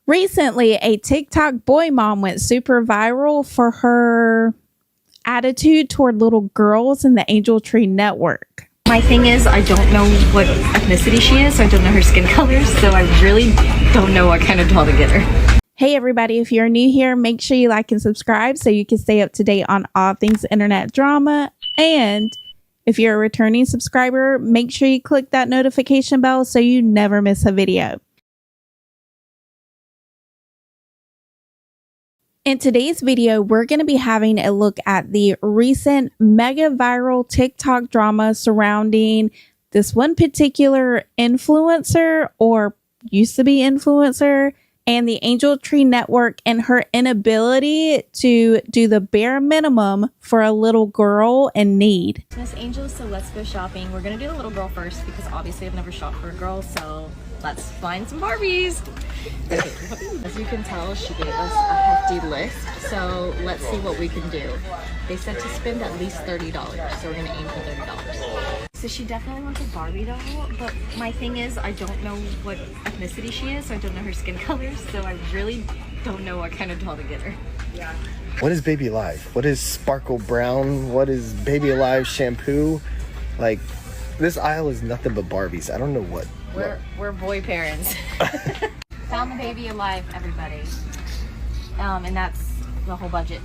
Recently, a TikTok boy mom went super viral for her attitude toward little girls in the Angel Tree Network. My thing is, I don't know what ethnicity she is, so I don't know her skin color, so I really don't know what kind of doll to get her. Hey everybody, if you're new here, make sure you like and subscribe so you can stay up to date on all things internet drama. And if you're a returning subscriber, make sure you click that notification bell so you never miss a video. In today's video, we're going to be having a look at the recent mega viral TikTok drama surrounding this one particular influencer, or used to be influencer, and the Angel Tree Network and her inability to do the bare minimum for a little girl in need. Miss Angel, so let's go shopping. We're going to do the little girl first because obviously I've never shopped for a girl, so let's find some Barbies. Okay. As you can tell, she gave us a hefty list, so let's see what we can do. They said to spend at least $30, so we're going to aim for $30. So she definitely wants a Barbie doll, but my thing is, I don't know what ethnicity she is, so I don't know her skin color, so I really don't know what kind of doll to get her. What is Baby Alive? What is Sparkle Brown? What is Baby Alive shampoo? Like, this aisle is nothing but Barbies. I don't know what. We're boy parents. Found the Baby Alive, everybody. And that's the whole budget.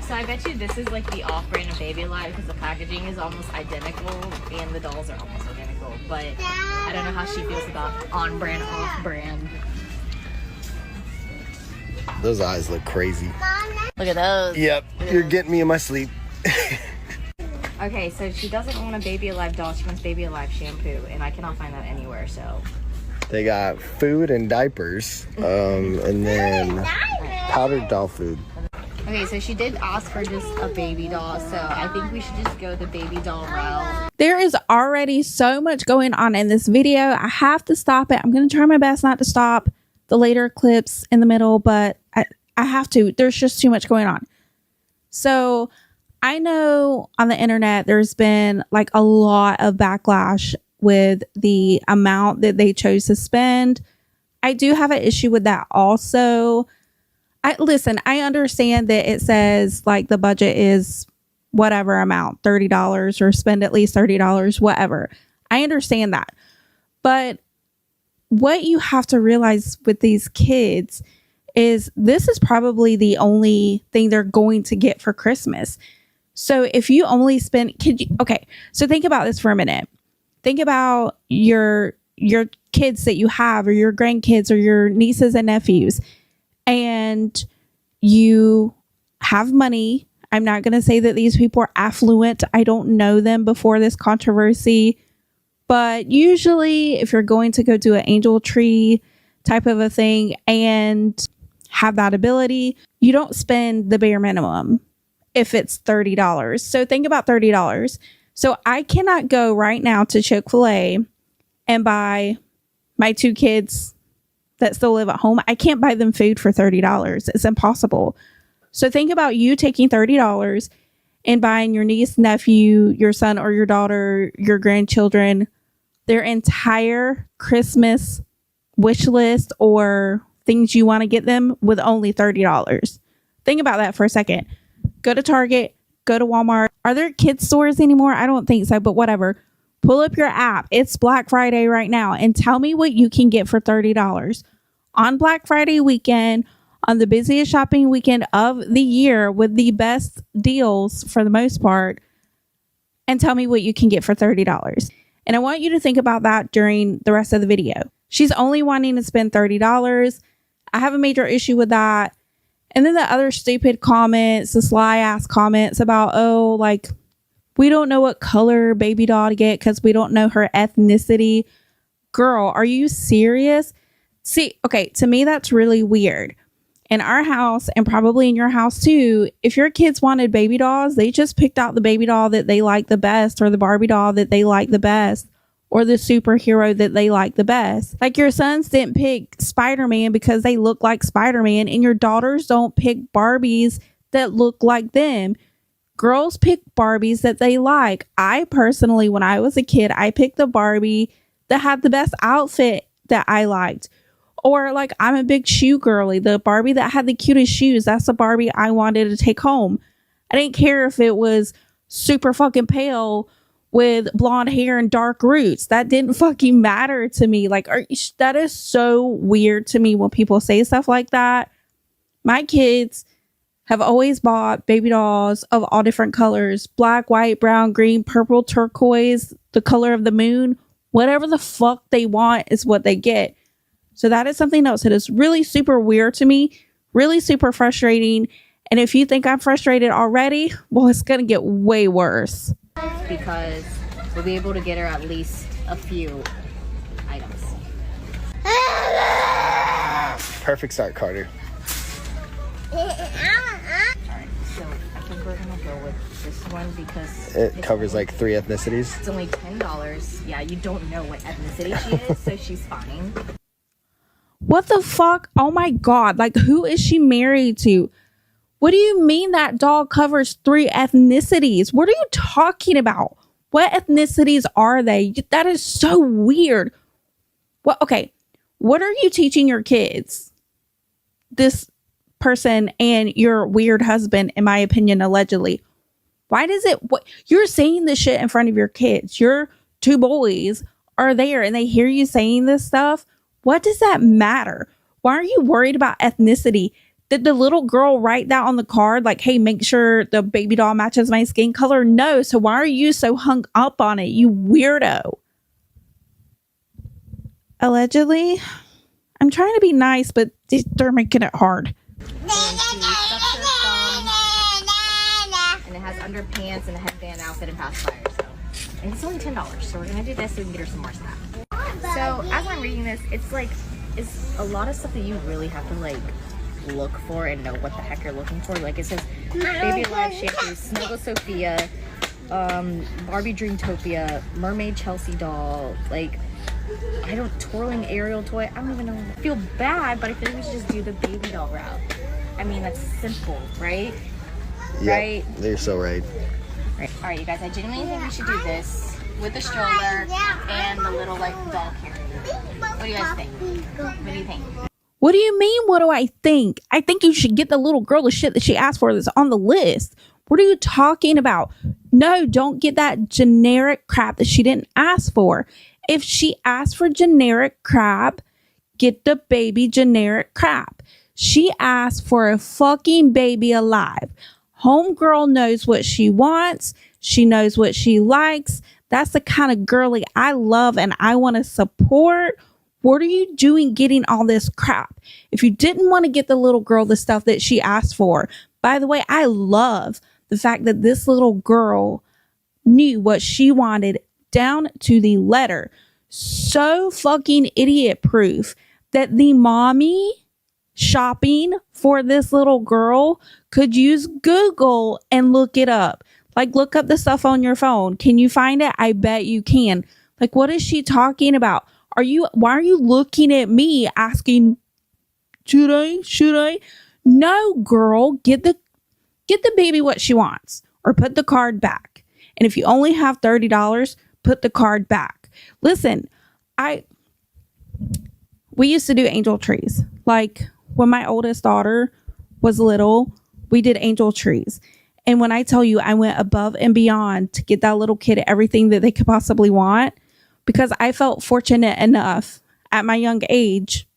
So I bet you this is like the off-brand of Baby Alive because the packaging is almost identical and the dolls are almost identical. But I don't know how she feels about on-brand, off-brand. Those eyes look crazy. Look at those. Yep, you're getting me in my sleep. Okay, so she doesn't want a Baby Alive doll. She wants Baby Alive shampoo, and I cannot find that anywhere, so. They got food and diapers, and then powdered doll food. Okay, so she did ask for just a baby doll, so I think we should just go the baby doll route. There is already so much going on in this video. I have to stop it. I'm going to try my best not to stop the later clips in the middle, but I have to. There's just too much going on. So I know on the internet there's been like a lot of backlash with the amount that they chose to spend. I do have an issue with that also. Listen, I understand that it says like the budget is whatever amount, $30, or spend at least $30, whatever. I understand that. But what you have to realize with these kids is this is probably the only thing they're going to get for Christmas. So if you only spend, okay, so think about this for a minute. Think about your kids that you have, or your grandkids, or your nieces and nephews, and you have money. I'm not going to say that these people are affluent. I don't know them before this controversy, but usually if you're going to go do an Angel Tree type of a thing and have that ability, you don't spend the bare minimum if it's $30. So think about $30. So I cannot go right now to Chick-fil-A and buy my two kids that still live at home. I can't buy them food for $30. It's impossible. So think about you taking $30 and buying your niece, nephew, your son or your daughter, your grandchildren, their entire Christmas wish list or things you want to get them with only $30. Think about that for a second. Go to Target, go to Walmart. Are there kids stores anymore? I don't think so, but whatever. Pull up your app. It's Black Friday right now and tell me what you can get for $30 on Black Friday weekend, on the busiest shopping weekend of the year with the best deals for the most part, and tell me what you can get for $30. And I want you to think about that during the rest of the video. She's only wanting to spend $30. I have a major issue with that. And then the other stupid comments, the sly ass comments about, oh, like, we don't know what color baby doll to get because we don't know her ethnicity. Girl, are you serious? See, okay, to me, that's really weird. In our house, and probably in your house too, if your kids wanted baby dolls, they just picked out the baby doll that they like the best, or the Barbie doll that they like the best, or the superhero that they like the best. Like your sons didn't pick Spider-Man because they look like Spider-Man, and your daughters don't pick Barbies that look like them. Girls pick Barbies that they like. I personally, when I was a kid, I picked the Barbie that had the best outfit that I liked. Or like, I'm a big shoe girly. The Barbie that had the cutest shoes, that's the Barbie I wanted to take home. I didn't care if it was super fucking pale with blonde hair and dark roots. That didn't fucking matter to me. Like, that is so weird to me when people say stuff like that. My kids have always bought baby dolls of all different colors. Black, white, brown, green, purple, turquoise, the color of the moon. Whatever the fuck they want is what they get. So that is something else that is really super weird to me. Really super frustrating. And if you think I'm frustrated already, well, it's going to get way worse. Because we'll be able to get her at least a few items. Perfect start, Carter. Alright, so I think we're gonna go with this one because It covers like 3 ethnicities. it's only $10. Yeah, you don't know what ethnicity she is, so she's fine. What the fuck? Oh my God. Like, who is she married to? What do you mean that doll covers 3 ethnicities? What are you talking about? What ethnicities are they? That is so weird. Well, okay. What are you teaching your kids? This person and your weird husband, in my opinion, allegedly. Why does it... What, you're saying this shit in front of your kids. Your 2 boys are there and they hear you saying this stuff. What does that matter? Why are you worried about ethnicity? Did the little girl write that on the card? Like, hey, make sure the baby doll matches my skin color? No. So why are you so hung up on it, you weirdo? Allegedly. I'm trying to be nice, but they're making it hard. And she sucks her thumb, and it has underpants and a headband outfit and pacifier. So, and it's only $10. So we're gonna do this so we can get her some more stuff. So as I'm reading this, it's a lot of stuff that you really have to like look for and know what the heck you're looking for. Like, it says Baby Alive shampoo, Snuggle Sophia, Barbie Dreamtopia, Mermaid Chelsea doll, like twirling Ariel toy. I don't even know. I feel bad, but I feel like we should just do the baby doll route. I mean, that's simple, right? Yep, right? You're so right. Right. All right, you guys, I genuinely think we should do this with the stroller and the little like doll carrier. What do you guys think? What do you think? What do you mean, what do I think? I think you should get the little girl the shit that she asked for that's on the list. What are you talking about? No, don't get that generic crap that she didn't ask for. If she asked for generic crap, get the baby generic crap. She asked for a fucking Baby Alive. Homegirl knows what she wants. She knows what she likes. That's the kind of girly I love and I want to support. What are you doing getting all this crap? If you didn't want to get the little girl the stuff that she asked for, by the way, I love the fact that this little girl knew what she wanted down to the letter. So fucking idiot proof that the mommy shopping for this little girl could use Google and look it up. Like, look up the stuff on your phone. Can you find it? I bet you can. Like, what is she talking about? Why are you looking at me asking, should I? No, girl, get the baby what she wants or put the card back. And if you only have $30, put the card back. Listen, we used to do angel trees. Like, when my oldest daughter was little, we did angel trees. And when I tell you I went above and beyond to get that little kid everything that they could possibly want, because I felt fortunate enough at my young age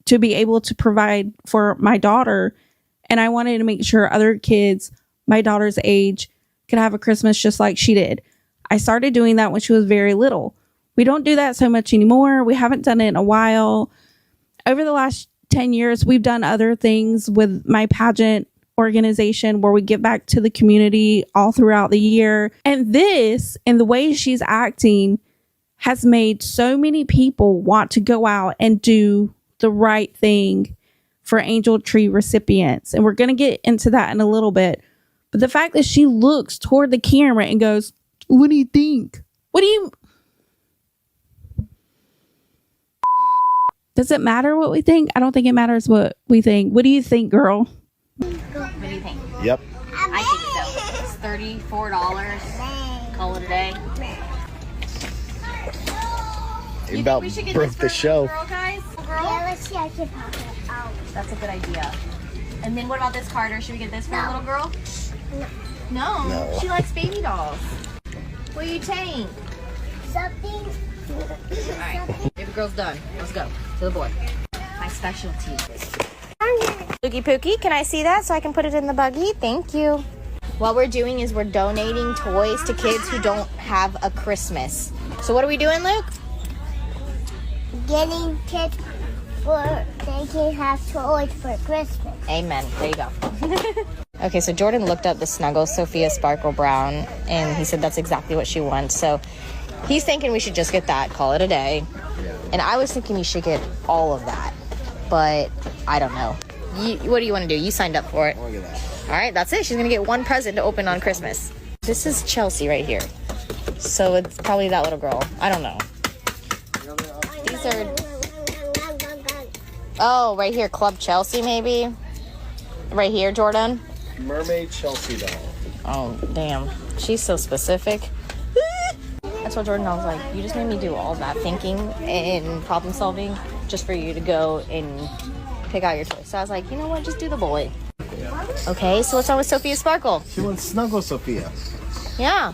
to be able to provide for my daughter. And I wanted to make sure other kids my daughter's age could have a Christmas just like she did. I started doing that when she was very little. We don't do that so much anymore. We haven't done it in a while. Over the last 10 years, we've done other things with my pageant organization where we give back to the community all throughout the year. And this, and the way she's acting, has made so many people want to go out and do the right thing for Angel Tree recipients. And we're going to get into that in a little bit. But the fact that she looks toward the camera and goes, what do you think? Does it matter what we think? I don't think it matters what we think. What do you think, girl? What do you think? Yep. I think so. It's $34. Call it a day. You about broke the show. Girl, guys? Girl? Yeah, let's see. I can pop it out. That's a good idea. And then what about this, Carter? Should we get this for the little girl? No. No. She likes baby dolls. What do you think? Something. Alright. Baby girl's done. Let's go. To the boy. My specialty. Pookie Pookie, can I see that so I can put it in the buggy? Thank you. What we're doing is we're donating toys to kids who don't have a Christmas. So what are we doing, Luke? Getting kids for they can have toys for Christmas. Amen. There you go. Okay, so Jordan looked up the Snuggle Sophia Sparkle Brown, and he said that's exactly what she wants. So he's thinking we should just get that, call it a day. And I was thinking you should get all of that, but I don't know. What do you want to do? You signed up for it. Look at that. All right, that's it. She's going to get one present to open on Christmas. This is Chelsea right here. So it's probably that little girl. I don't know. These are... Oh, right here. Club Chelsea, maybe? Right here, Jordan? Mermaid Chelsea doll. Oh, damn. She's so specific. That's what Jordan, I was like, you just made me do all that thinking and problem solving just for you to go and pick out your toy. So I was like, you know what? Just do the boy. Okay, so what's on with Sophia Sparkle? She wants Snuggle Sophia. Yeah,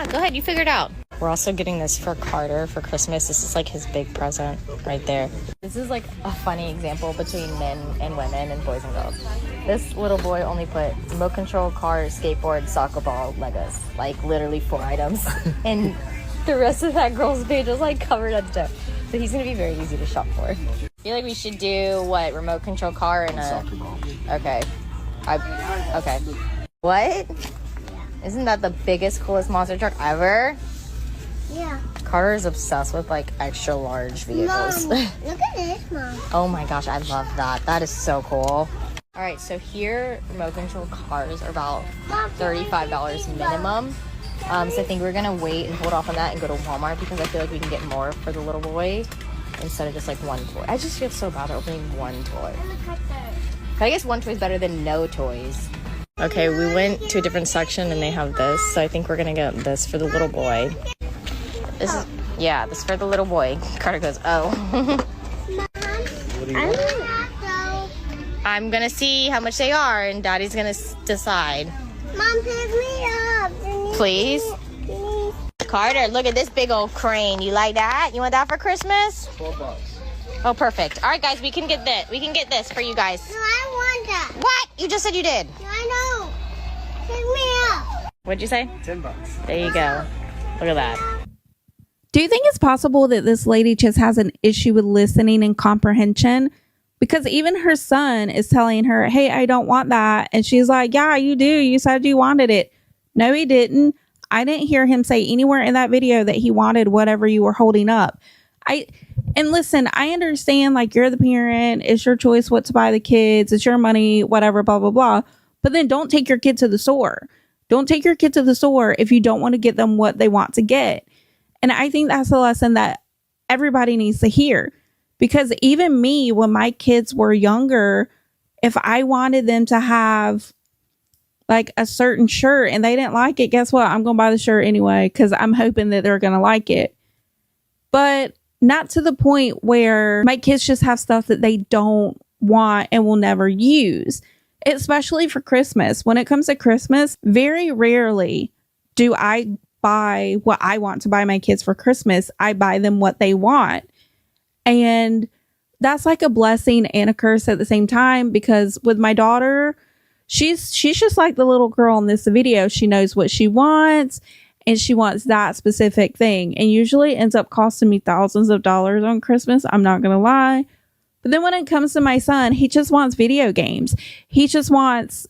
go ahead. You figure it out. We're also getting this for Carter for Christmas. This is like his big present right there. This is like a funny example between men and women and boys and girls. This little boy only put remote control, car, skateboard, soccer ball, Legos. Like literally 4 items. And the rest of that girl's page was like covered up to. So he's gonna be very easy to shop for. I feel like we should do what? Remote control car and a Soccer ball. Okay. Okay. What? Isn't that the biggest, coolest monster truck ever? Yeah. Carter is obsessed with like extra large vehicles. Mom, look at this, Mom. Oh my gosh, I love that. That is so cool. All right, so here remote control cars are about $35 minimum. So I think we're gonna wait and hold off on that and go to Walmart because I feel like we can get more for the little boy instead of just like one toy. I just feel so bad opening one toy. But I guess one toy is better than no toys. Okay, we went to a different section and they have this, so I think we're gonna get this for the little boy. This is, yeah, this is for the little boy. Carter goes, oh. What do you want? I'm gonna see how much they are and Daddy's gonna decide. Mom, pick me up. Please? Please. Carter, look at this big old crane. You like that? You want that for Christmas? $12. Oh, perfect. All right, guys, we can get this. We can get this for you guys. No, I want that. What? You just said you did. No, I know. Pick me up. What'd you say? $10. There you go. Look at that. Do you think it's possible that this lady just has an issue with listening and comprehension? Because even her son is telling her, hey, I don't want that. And she's like, yeah, you do. You said you wanted it. No, he didn't. I didn't hear him say anywhere in that video that he wanted whatever you were holding up. And listen, I understand like you're the parent. It's your choice what to buy the kids. It's your money, whatever, blah, blah, blah. But then don't take your kid to the store. Don't take your kid to the store if you don't want to get them what they want to get. And I think that's a lesson that everybody needs to hear. Because even me, when my kids were younger, if I wanted them to have like a certain shirt and they didn't like it, guess what? I'm going to buy the shirt anyway because I'm hoping that they're going to like it. But not to the point where my kids just have stuff that they don't want and will never use, especially for Christmas. When it comes to Christmas, very rarely do I buy what I want to buy my kids for Christmas. I buy them what they want. And that's like a blessing and a curse at the same time, because with my daughter, she's just like the little girl in this video. She knows what she wants and she wants that specific thing, and usually ends up costing me thousands of dollars on Christmas. I'm not going to lie. But then when it comes to my son, he just wants video games. He just wants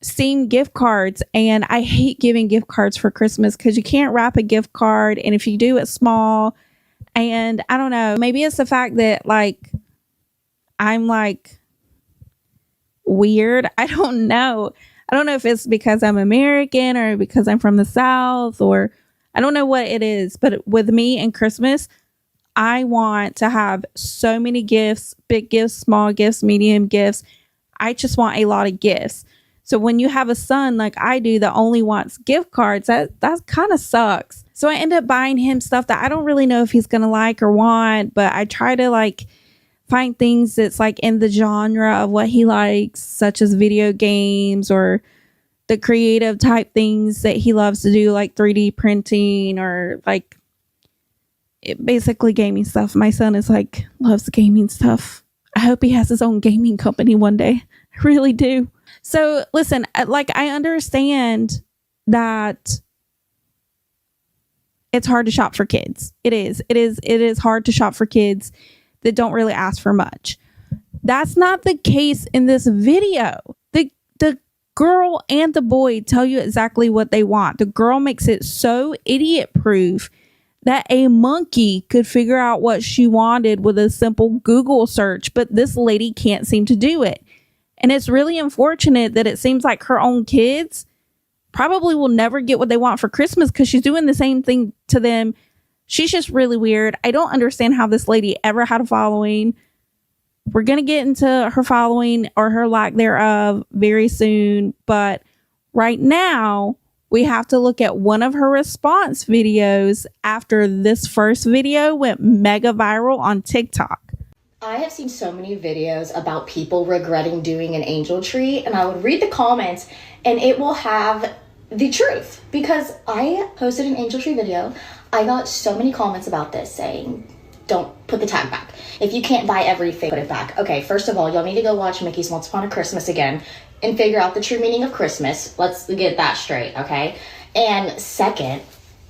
Steam gift cards. And I hate giving gift cards for Christmas because you can't wrap a gift card. And if you do, it's small. And I don't know, maybe it's the fact that like I'm like weird. I don't know. I don't know if it's because I'm American or because I'm from the South, or I don't know what it is. But with me and Christmas, I want to have so many gifts, big gifts, small gifts, medium gifts. I just want a lot of gifts. So when you have a son like I do that only wants gift cards, that kind of sucks. So I end up buying him stuff that I don't really know if he's going to like or want, but I try to like find things that's like in the genre of what he likes, such as video games or the creative type things that he loves to do, like 3D printing or like basically gaming stuff. My son is like, loves gaming stuff. I hope he has his own gaming company one day. I really do. So listen, like I understand that it's hard to shop for kids. It is hard to shop for kids that don't really ask for much. That's not the case in this video. The girl and the boy tell you exactly what they want. The girl makes it so idiot proof that a monkey could figure out what she wanted with a simple Google search, but this lady can't seem to do it. And it's really unfortunate that it seems like her own kids probably will never get what they want for Christmas because she's doing the same thing to them. She's just really weird. I don't understand how this lady ever had a following. We're going to get into her following or her lack thereof very soon. But right now, we have to look at one of her response videos after this first video went mega viral on TikTok. I have seen so many videos about people regretting doing an angel tree, and I would read the comments and it will have the truth because I posted an angel tree video. I got so many comments about this saying, don't put the tag back. If you can't buy everything, put it back. Okay, first of all, y'all need to go watch Mickey's Once Upon a Christmas again and figure out the true meaning of Christmas. Let's get that straight, okay? And second,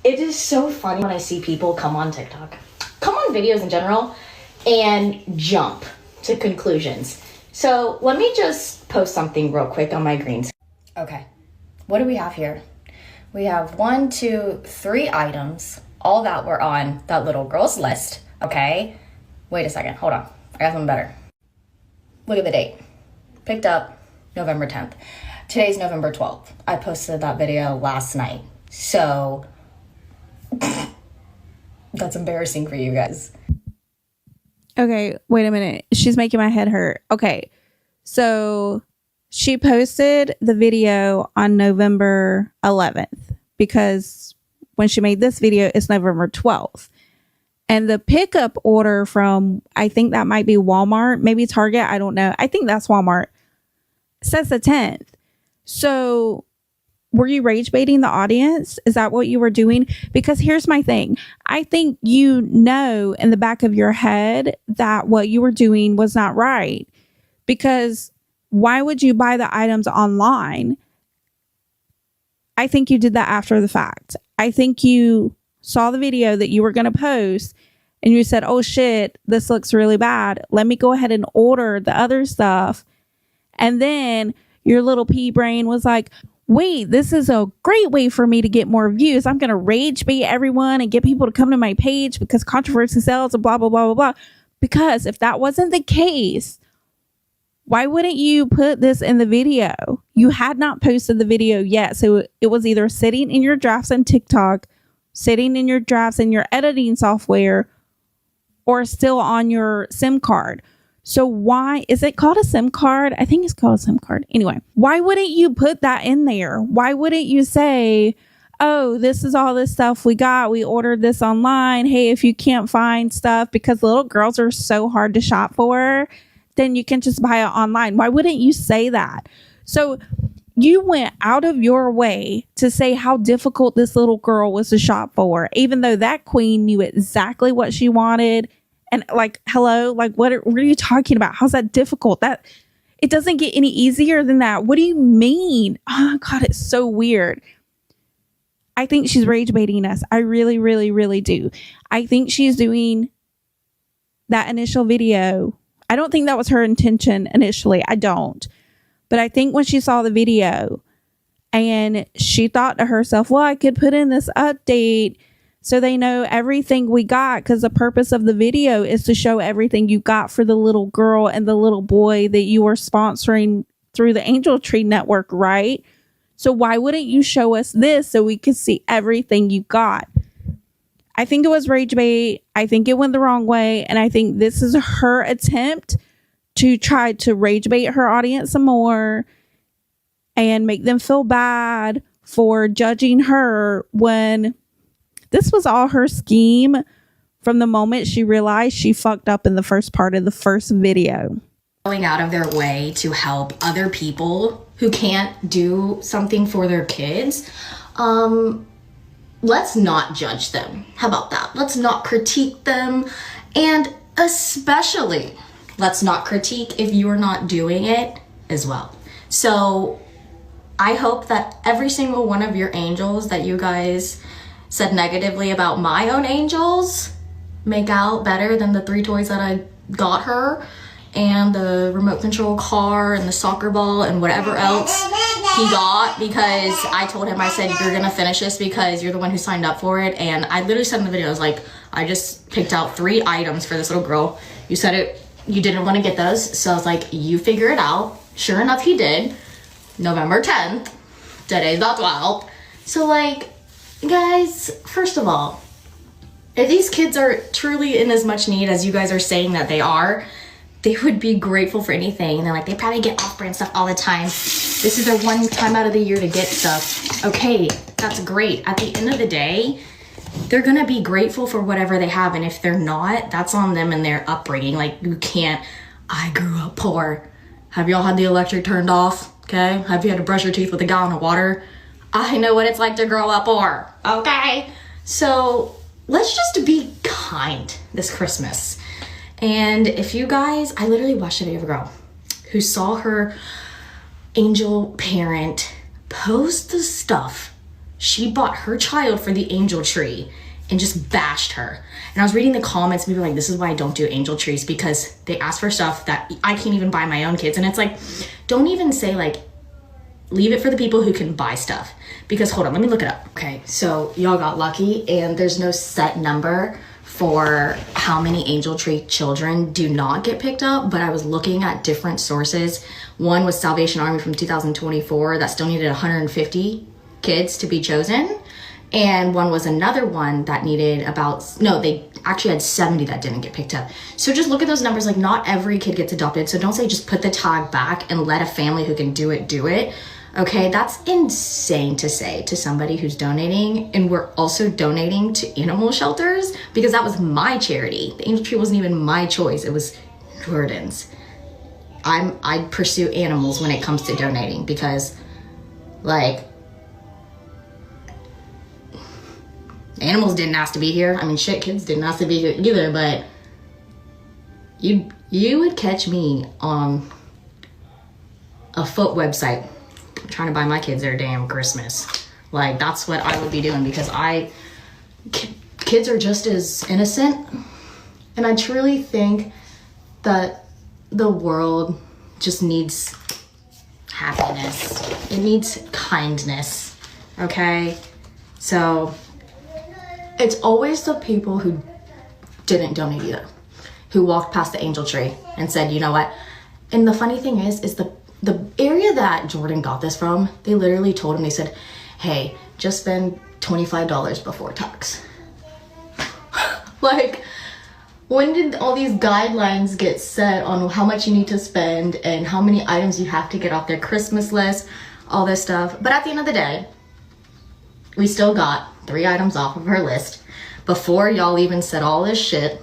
it is so funny when I see people come on TikTok, come on videos in general, and jump to conclusions. So let me just post something real quick on my green screen. Okay, what do we have here? We have 1, 2, 3 items, all that were on that little girl's list, okay? Wait a second, hold on, I got something better. Look at the date. Picked up November 10th. Today's November 12th. I posted that video last night. So that's embarrassing for you guys. Okay, wait a minute. She's making my head hurt. Okay, so she posted the video on November 11th because when she made this video, it's November 12th. And the pickup order from, I think that might be Walmart, maybe Target, I don't know. I think that's Walmart. Says the 10th. So were you rage baiting the audience? Is that what you were doing? Because here's my thing. I think you know in the back of your head that what you were doing was not right. Because why would you buy the items online? I think you did that after the fact. I think you saw the video that you were going to post and you said, oh shit, this looks really bad. Let me go ahead and order the other stuff. And then your little pea brain was like, wait, this is a great way for me to get more views. I'm going to rage bait everyone and get people to come to my page because controversy sells and blah, blah, blah, blah, blah. Because if that wasn't the case, why wouldn't you put this in the video? You had not posted the video yet. So it was either sitting in your drafts on TikTok, sitting in your drafts in your editing software, or still on your SIM card. So why is it called a SIM card? I think it's called a SIM card. Anyway, why wouldn't you put that in there? Why wouldn't you say, oh, this is all this stuff we got. We ordered this online. Hey, if you can't find stuff because little girls are so hard to shop for, then you can just buy it online. Why wouldn't you say that? So you went out of your way to say how difficult this little girl was to shop for, even though that queen knew exactly what she wanted. And like, hello, like, what are you talking about? How's that difficult? That it doesn't get any easier than that. What do you mean? Oh God, it's so weird. I think she's rage baiting us. I really, really, really do. I think she's doing that initial video. I don't think that was her intention initially. I don't. But I think when she saw the video and she thought to herself, well, I could put in this update so they know everything we got, because the purpose of the video is to show everything you got for the little girl and the little boy that you were sponsoring through the Angel Tree Network, right? So why wouldn't you show us this so we could see everything you got? I think it was rage bait. I think it went the wrong way. And I think this is her attempt to try to rage bait her audience some more and make them feel bad for judging her when This was all her scheme from the moment she realized she fucked up in the first part of the first video. Going out of their way to help other people who can't do something for their kids. Let's not judge them. How about that? Let's not critique them. And especially, let's not critique if you're not doing it as well. So I hope that every single one of your angels that you guys said negatively about my own angels make out better than the 3 toys that I got her, and the remote control car and the soccer ball and whatever else he got, because I told him, I said, you're gonna finish this because you're the one who signed up for it. And I literally said in the video, I was like, I just picked out 3 items for this little girl. You said it, you didn't want to get those, so I was like, you figure it out. Sure enough, he did. November 10th, today's the 12th. So like, guys, first of all, if these kids are truly in as much need as you guys are saying that they are, they would be grateful for anything. And they're like, they probably get off-brand stuff all the time. This is their one time out of the year to get stuff. Okay, that's great. At the end of the day, they're gonna be grateful for whatever they have. And if they're not, that's on them and their upbringing. Like, you can't, I grew up poor. Have y'all had the electric turned off? Okay, have you had to brush your teeth with a gallon of water? I know what it's like to grow up poor, okay? So let's just be kind this Christmas. And if you guys, I literally watched a video of a girl who saw her angel parent post the stuff she bought her child for the angel tree and just bashed her. And I was reading the comments, and people were like, this is why I don't do angel trees, because they ask for stuff that I can't even buy my own kids. And it's like, don't even say like, leave it for the people who can buy stuff. Because hold on, let me look it up. Okay, so y'all got lucky, and there's no set number for how many angel tree children do not get picked up, but I was looking at different sources. One was Salvation Army from 2024 that still needed 150 kids to be chosen. And one was another one that needed they actually had 70 that didn't get picked up. So just look at those numbers. Like, not every kid gets adopted. So don't say just put the tag back and let a family who can do it. Okay, that's insane to say to somebody who's donating. And we're also donating to animal shelters because that was my charity. The angel tree wasn't even my choice. It was Jordan's. I pursue animals when it comes to donating because, like, animals didn't ask to be here. I mean, shit, kids didn't ask to be here either, but you would catch me on a foot website trying to buy my kids their damn Christmas. Like, that's what I would be doing because kids are just as innocent. And I truly think that the world just needs happiness. It needs kindness, okay? So it's always the people who didn't donate either, who walked past the angel tree and said, you know what? And the funny thing is the area that Jordan got this from, they literally told him, they said, hey, just spend $25 before tax. Like, when did all these guidelines get set on how much you need to spend and how many items you have to get off their Christmas list, all this stuff? But at the end of the day, we still got 3 items off of her list before y'all even said all this shit.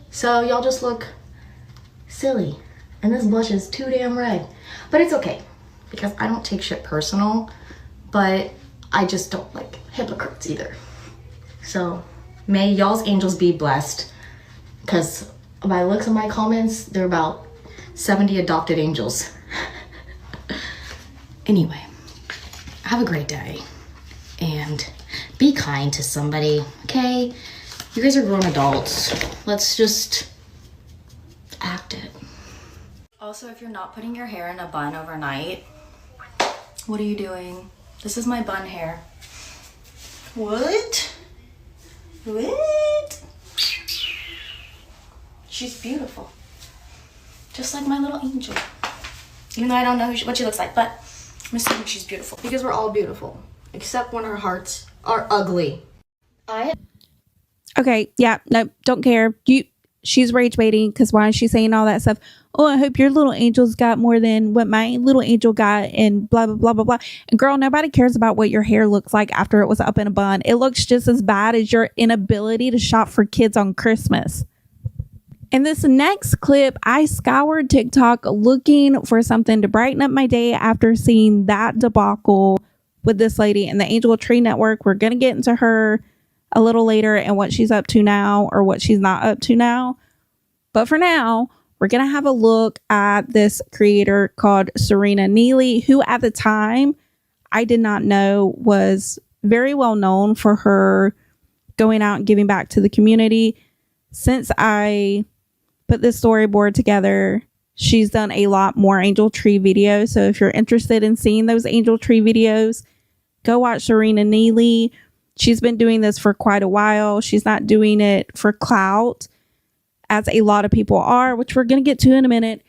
So y'all just look silly. And this blush is too damn red. But it's okay, because I don't take shit personal, but I just don't like hypocrites either. So may y'all's angels be blessed, because by looks of my comments, they're about 70 adopted angels. Anyway, have a great day, and be kind to somebody, okay? You guys are grown adults. Let's just act it. Also, if you're not putting your hair in a bun overnight, what are you doing? This is my bun hair. What? What? She's beautiful. Just like my little angel. Even though I don't know what she looks like, but I'm assuming she's beautiful. Because we're all beautiful. Except when our hearts are ugly. Okay, yeah, no, don't care. she's rage baiting because why is she saying all that stuff? Oh, I hope your little angel's got more than what my little angel got, and blah, blah, blah, blah, blah. And girl, nobody cares about what your hair looks like after it was up in a bun. It looks just as bad as your inability to shop for kids on Christmas. In this next clip, I scoured TikTok looking for something to brighten up my day after seeing that debacle with this lady and the Angel Tree Network. We're going to get into her a little later and what she's up to now, or what she's not up to now. But for now, we're going to have a look at this creator called Serena Neely, who at the time I did not know was very well known for her going out and giving back to the community. Since I put this storyboard together, she's done a lot more Angel Tree videos. So if you're interested in seeing those Angel Tree videos, go watch Serena Neely. She's been doing this for quite a while. She's not doing it for clout, as a lot of people are, which we're going to get to in a minute.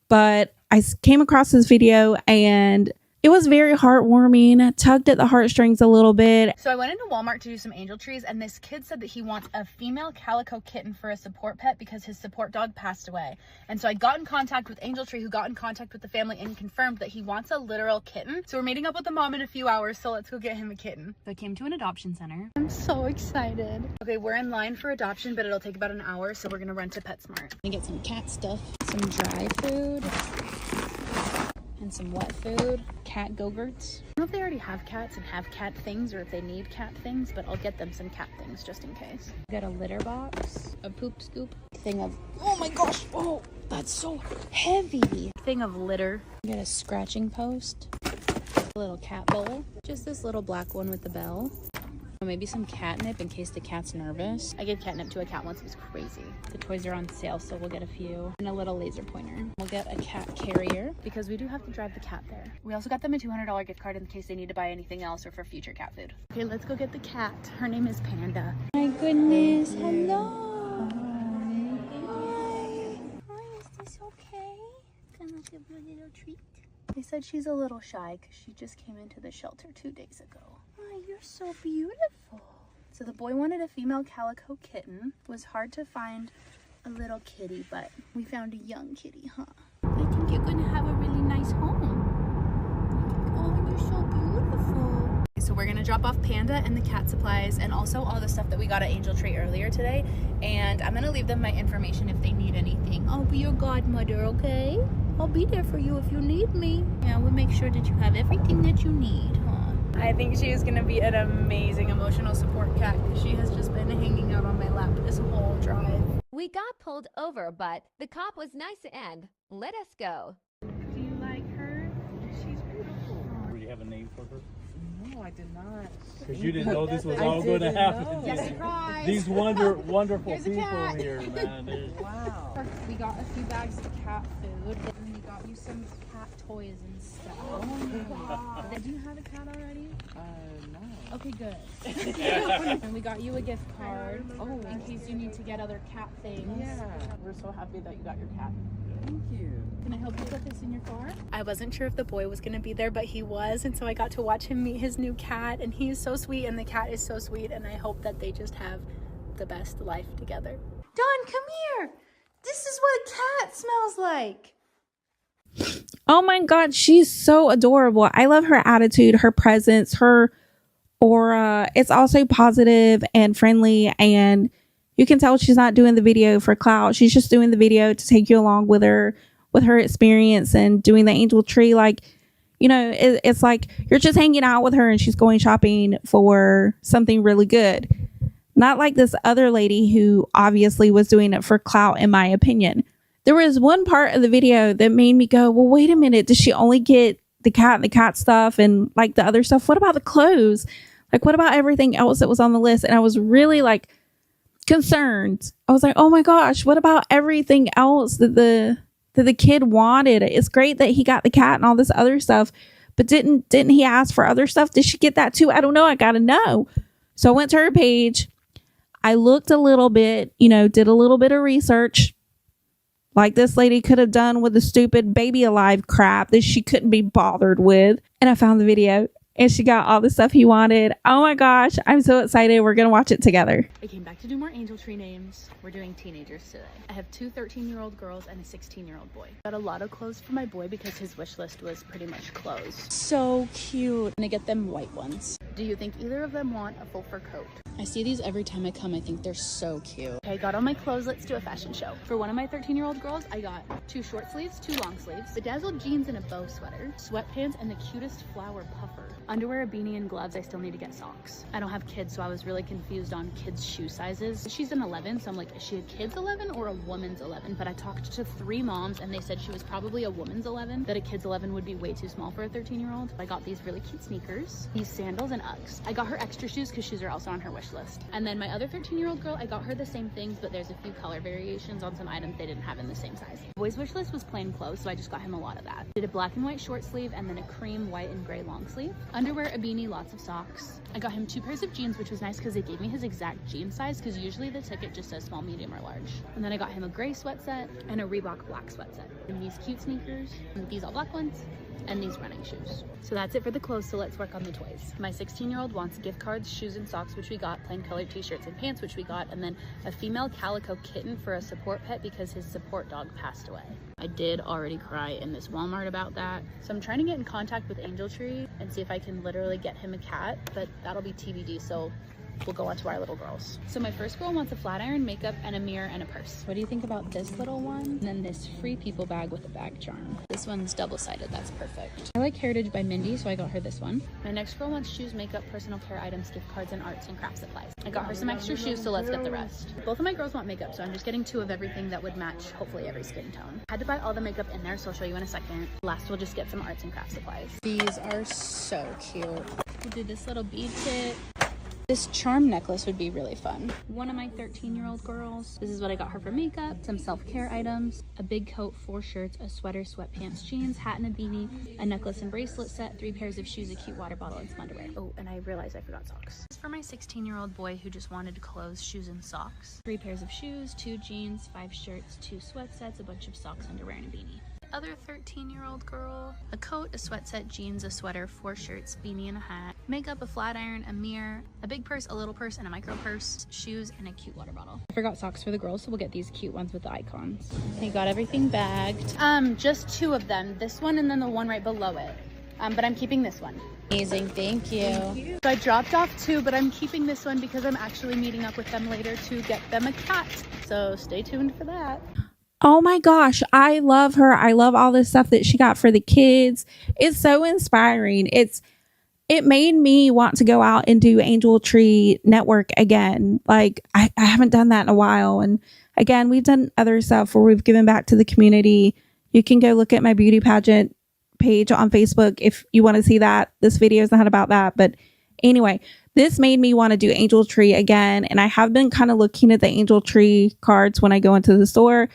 But I came across this video and it was very heartwarming, tugged at the heartstrings a little bit. So I went into Walmart to do some angel trees, and this kid said that he wants a female calico kitten for a support pet because his support dog passed away. And so I got in contact with Angel Tree, who got in contact with the family and confirmed that he wants a literal kitten. So we're meeting up with the mom in a few hours, so let's go get him a kitten. So I came to an adoption center. I'm so excited. Okay, we're in line for adoption, but it'll take about an hour, so we're gonna rent a PetSmart. I get some cat stuff, some dry food, and some wet food, cat Go-Gurts. I don't know if they already have cats and have cat things, or if they need cat things, but I'll get them some cat things just in case. Got a litter box, a poop scoop, thing of, oh my gosh, oh, that's so heavy. Thing of litter. Got a scratching post, a little cat bowl, just this little black one with the bell. Maybe some catnip in case the cat's nervous. I gave catnip to a cat once, it was crazy. The toys are on sale, so we'll get a few. And a little laser pointer. We'll get a cat carrier, because we do have to drive the cat there. We also got them a $200 gift card in case they need to buy anything else or for future cat food. Okay, let's go get the cat. Her name is Panda. My goodness, hello. Hi. Hi, is this okay? Can I give you a little treat? They said she's a little shy because she just came into the shelter 2 days ago. Oh, you're so beautiful. So the boy wanted a female calico kitten. It was hard to find a little kitty, but we found a young kitty, huh? I think you're gonna have a really nice home. Oh, you're so beautiful. So we're gonna drop off Panda and the cat supplies and also all the stuff that we got at Angel Tree earlier today. And I'm gonna leave them my information if they need anything. I'll be your godmother, okay? I'll be there for you if you need me. Yeah, we'll make sure that you have everything that you need, huh? I think she is gonna be an amazing emotional support cat because she has just been hanging out on my lap this whole drive. We got pulled over, but the cop was nice and let us go. Do you like her? She's beautiful. Do you have a name for her? No, I did not. Because you didn't know this was all going to happen. Surprise! These wonderful Here's a people cat. here, man. Wow. We got a few bags of cat food and we got you some cat toys and stuff. Oh my god. Did you have a cat already? No. Okay, good. And we got you a gift card in case you need to get other cat things. Yeah. We're so happy that you got your cat. Thank you. Can I help you put this in your car? I wasn't sure if the boy was going to be there, but he was. And so I got to watch him meet his new cat. And he is so sweet and the cat is so sweet. And I hope that they just have the best life together. Dawn, come here. This is what a cat smells like. Oh my God, she's so adorable. I love her attitude, her presence, her aura. It's also positive and friendly, and you can tell she's not doing the video for clout. She's just doing the video to take you along with her experience and doing the Angel Tree. Like, you know, it's like you're just hanging out with her and she's going shopping for something really good. Not like this other lady who obviously was doing it for clout, in my opinion. There was one part of the video that made me go, well, wait a minute. Did she only get the cat and the cat stuff and like the other stuff? What about the clothes? Like, what about everything else that was on the list? And I was really like concerned. I was like, oh my gosh, what about everything else that the kid wanted? It's great that he got the cat and all this other stuff, but didn't he ask for other stuff? Did she get that too? I don't know. I gotta know. So I went to her page. I looked a little bit, you know, did a little bit of research. Like this lady could have done with the stupid Baby Alive crap that she couldn't be bothered with. And I found the video. and she got all the stuff he wanted. Oh my gosh, I'm so excited. We're gonna watch it together. I came back to do more angel tree names. We're doing teenagers today. I have two 13-year-old girls and a 16-year-old boy. Got a lot of clothes for my boy because his wish list was pretty much closed. So cute. I'm gonna get them white ones. Do you think either of them want a full fur coat? I see these every time I come. I think they're so cute. Okay, got all my clothes. Let's do a fashion show. For one of my 13-year-old girls, I got 2 short sleeves, 2 long sleeves, bedazzled jeans and a bow sweater, sweatpants, and the cutest flower puffer. Underwear, a beanie, and gloves. I still need to get socks. I don't have kids, so I was really confused on kids' shoe sizes. She's an 11, so I'm like, is she a kid's 11 or a woman's 11? But I talked to 3 moms, and they said she was probably a woman's 11, that a kid's 11 would be way too small for a 13-year-old. I got these really cute sneakers, these sandals, and Uggs. I got her extra shoes because shoes are also on her wish list. And then my other 13-year-old girl, I got her the same things, but there's a few color variations on some items they didn't have in the same size. Boy's wish list was plain clothes, so I just got him a lot of that. Did a black and white short sleeve and then a cream, white, and gray long sleeve. Underwear, a beanie, lots of socks. I got him 2 pairs of jeans, which was nice because they gave me his exact jean size, because usually the ticket just says small, medium, or large. And then I got him a gray sweat set and a Reebok black sweat set. And these cute sneakers, and these all black ones, and these running shoes. So that's it for the clothes, so let's work on the toys. My 16-year-old wants gift cards, shoes, and socks, which we got, plain colored t-shirts and pants, which we got, and then a female calico kitten for a support pet because his support dog passed away. I did already cry in this Walmart about that. So I'm trying to get in contact with Angel Tree and see if I can literally get him a cat, but that'll be TBD, so we'll go on to our little girls. So my first girl wants a flat iron, makeup, and a mirror and a purse. What do you think about this little one? And then this free people bag with a bag charm. This one's double-sided, that's perfect. I like Heritage by Mindy, so I got her this one. My next girl wants shoes, makeup, personal care items, gift cards, and arts and craft supplies. I got her some extra shoes, so let's get the rest. Both of my girls want makeup, so I'm just getting 2 of everything that would match hopefully every skin tone. I had to buy all the makeup in there, so I'll show you in a second. Last, we'll just get some arts and craft supplies. These are so cute. We'll do this little bead kit. This charm necklace would be really fun. One of my 13-year-old girls, this is what I got her for makeup, some self-care items, a big coat, 4 shirts, a sweater, sweatpants, jeans, hat and a beanie, a necklace and bracelet set, 3 pairs of shoes, a cute water bottle, and some underwear. Oh, and I realized I forgot socks. This is for my 16-year-old boy who just wanted clothes, shoes, and socks. 3 pairs of shoes, 2 jeans, 5 shirts, 2 sweat sets, a bunch of socks, underwear, and a beanie. Other 13-year-old girl, a coat, a sweat set, jeans, a sweater, 4 shirts, beanie, and a hat, makeup, a flat iron, a mirror, a big purse, a little purse, and a micro purse, shoes, and a cute water bottle. I forgot socks for the girls, so we'll get these cute ones with the icons. I got everything bagged. Just 2 of them, this one and then the one right below it. But I'm keeping this one. Amazing, thank you. So I dropped off 2, but I'm keeping this one because I'm actually meeting up with them later to get them a cat. So stay tuned for that. Oh my gosh, I love her. I love all this stuff that she got for the kids. It's so inspiring. It made me want to go out and do Angel Tree Network again. Like I haven't done that in a while. And again, we've done other stuff where we've given back to the community. You can go look at my beauty pageant page on Facebook if you want to see that. This video is not about that. But anyway, this made me want to do Angel Tree again. And I have been kind of looking at the Angel Tree cards when I go into the store.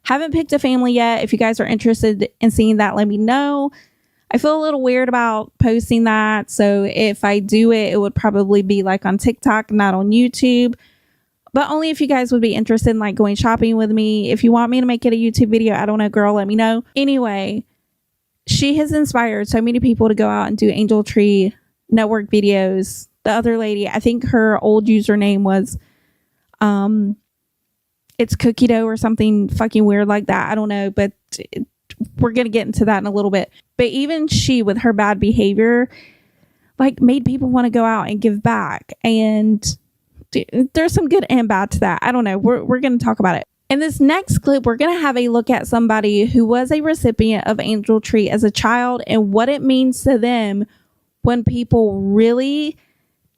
Haven't picked a family yet. If you guys are interested in seeing that, let me know. I feel a little weird about posting that. So if I do it, it would probably be like on TikTok, not on YouTube. But only if you guys would be interested in like going shopping with me. If you want me to make it a YouTube video, I don't know, girl, let me know. Anyway, she has inspired so many people to go out and do Angel Tree Network videos. The other lady, I think her old username was Itscookiedoughh or something fucking weird like that. I don't know, but we're going to get into that in a little bit. But even she, with her bad behavior, like made people want to go out and give back. And there's some good and bad to that. I don't know. We're going to talk about it. In this next clip, we're going to have a look at somebody who was a recipient of Angel Tree as a child and what it means to them when people really